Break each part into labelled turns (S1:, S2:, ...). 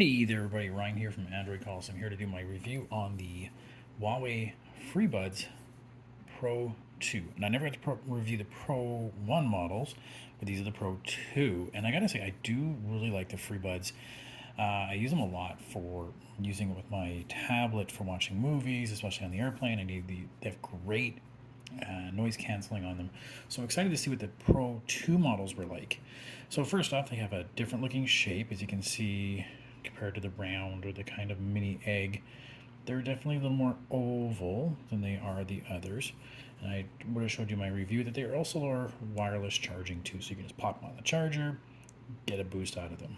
S1: Hey there everybody, Ryan here from Android Calls. I'm here to do my review on the Huawei FreeBuds Pro 2. And I never got to review the Pro 1 models, but these are the Pro 2. And I gotta say, I do really like the FreeBuds. I use them a lot for using it with my tablet for watching movies, especially on the airplane. They have great noise canceling on them. So I'm excited to see what the Pro 2 models were like. So first off, they have a different looking shape, as you can see, compared to the round or the kind of mini egg. They're definitely a little more oval than they are the others. And I would have showed you my review that they also are wireless charging too, so you can just pop them on the charger, get a boost out of them.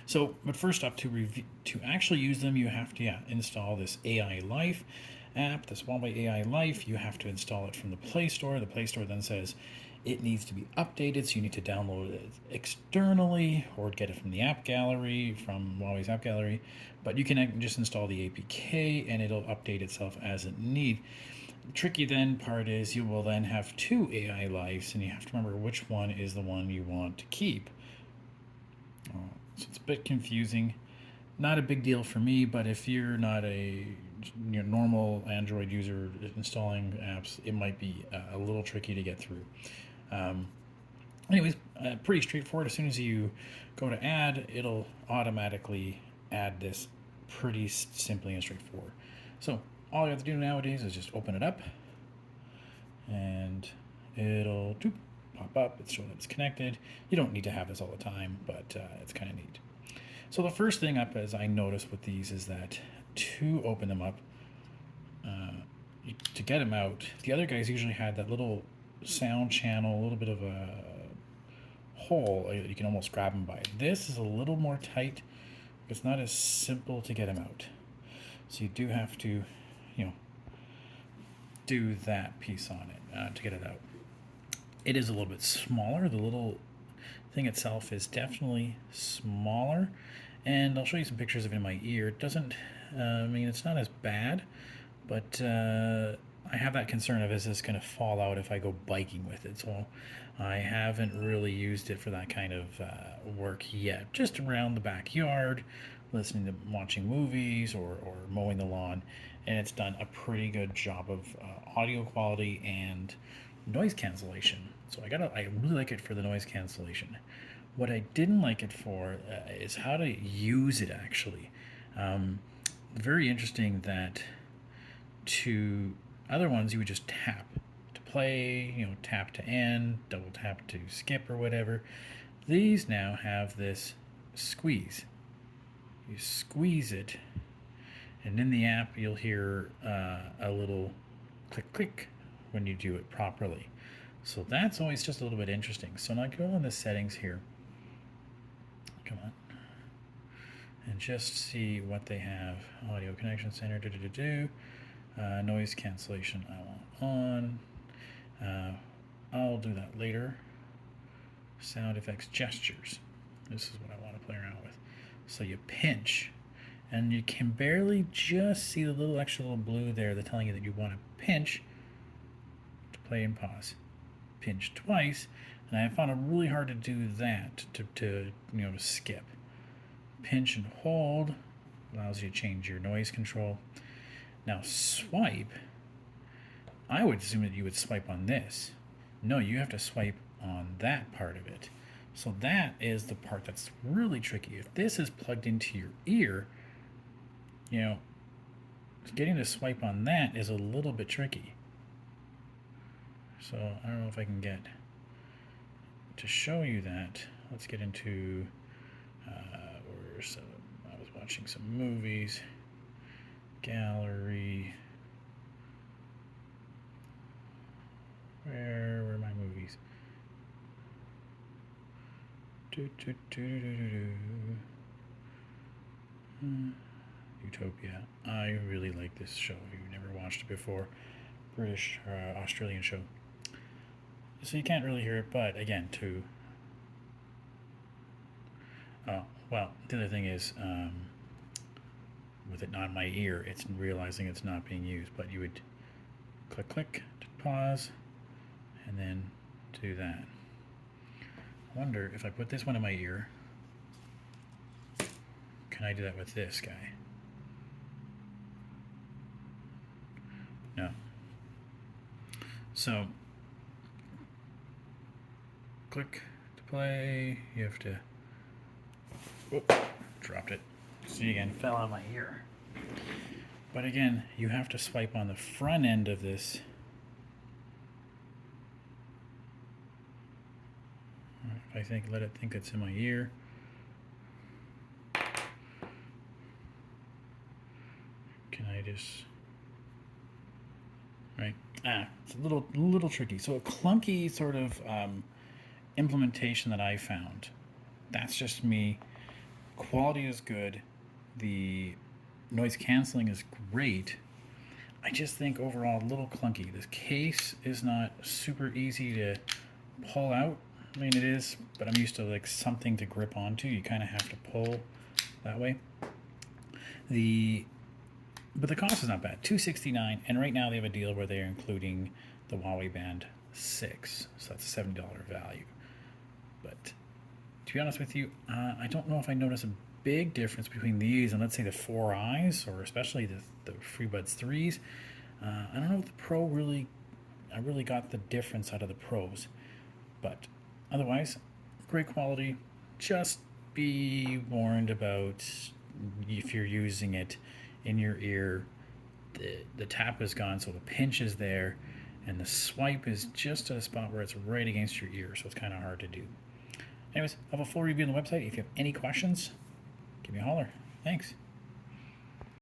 S1: So, but first up, to actually use them, you have to install this AI Life app, this Huawei AI Life. You have to install it from the Play Store. The Play Store then says it needs to be updated, so you need to download it externally or get it from the app gallery, from Huawei's app gallery. But you can just install the APK and it'll update itself as it need. The tricky then part is you will then have two AI Lives, and you have to remember which one is the one you want to keep. So it's a bit confusing. Not a big deal for me, but if you're not a normal Android user installing apps, it might be a little tricky to get through. Anyways, pretty straightforward. As soon as you go to add, it'll automatically add this pretty simply and straightforward. So all you have to do nowadays is just open it up, and it'll pop up. It's showing that it's connected. You don't need to have this all the time, but it's kind of neat. So the first thing up, as I noticed with these, is that to open them up, to get them out, the other guys usually had that little sound channel, a little bit of a hole you can almost grab them by. This is a little more tight. It's not as simple to get them out. So you do have to, do that piece on it to get it out. It is a little bit smaller. The little thing itself is definitely smaller, and I'll show you some pictures of it in my ear. It doesn't, it's not as bad, but I have that concern of, is this going to fall out if I go biking with it? So I haven't really used it for that kind of work yet. Just around the backyard, listening to watching movies or mowing the lawn, and it's done a pretty good job of audio quality and noise cancellation. So I really like it for the noise cancellation. What I didn't like it for is how to use it actually. Very interesting that to other ones you would just tap to play, tap to end, double tap to skip or whatever. These now have this squeeze. You squeeze it, and in the app you'll hear a little click click when you do it properly. So that's always just a little bit interesting. So now go in the settings here. Come on. And just see what they have. Audio connection center, noise cancellation I want on. I'll do that later. Sound effects gestures. This is what I want to play around with. So you pinch, and you can barely just see the little extra little blue there. They're telling you that you want to pinch to play and pause. Pinch twice, and I found it really hard to do that to skip. Pinch and hold allows you to change your noise control. Now swipe, I would assume that you would swipe on this. No, you have to swipe on that part of it. So that is the part that's really tricky. If this is plugged into your ear, getting to swipe on that is a little bit tricky. So I don't know if I can get to show you that. Let's get into I was watching some movies, gallery. Where were my movies? Utopia. I really like this show. If you've never watched it before, British Australian show. So you can't really hear it, but again, the other thing is, with it not in my ear, it's realizing it's not being used, but you would click to pause, and then do that. I wonder if I put this one in my ear, can I do that with this guy? No. So, click to play. You have to. Whoop, dropped it. See again, fell out of my ear. But again, you have to swipe on the front end of this. If I let it think it's in my ear. Can I just? Right. It's a little tricky. So a clunky sort of implementation that I found. That's just me. Quality is good. The noise canceling is great. I just think overall a little clunky. This case is not super easy to pull out. I mean, it is, but I'm used to like something to grip onto. You kind of have to pull that way. But the cost is not bad, $269, and right now they have a deal where they're including the Huawei Band 6, so that's a $70 value. But to be honest with you, I don't know if I notice a big difference between these and let's say the 4i's, or especially the FreeBuds 3's. I don't know if the Pro I really got the difference out of the Pros, but otherwise, great quality. Just be warned about if you're using it in your ear, the tap is gone, so the pinch is there, and the swipe is just at a spot where it's right against your ear, so it's kind of hard to do. Anyways, I have a full review on the website. If you have any questions, give me a holler. Thanks.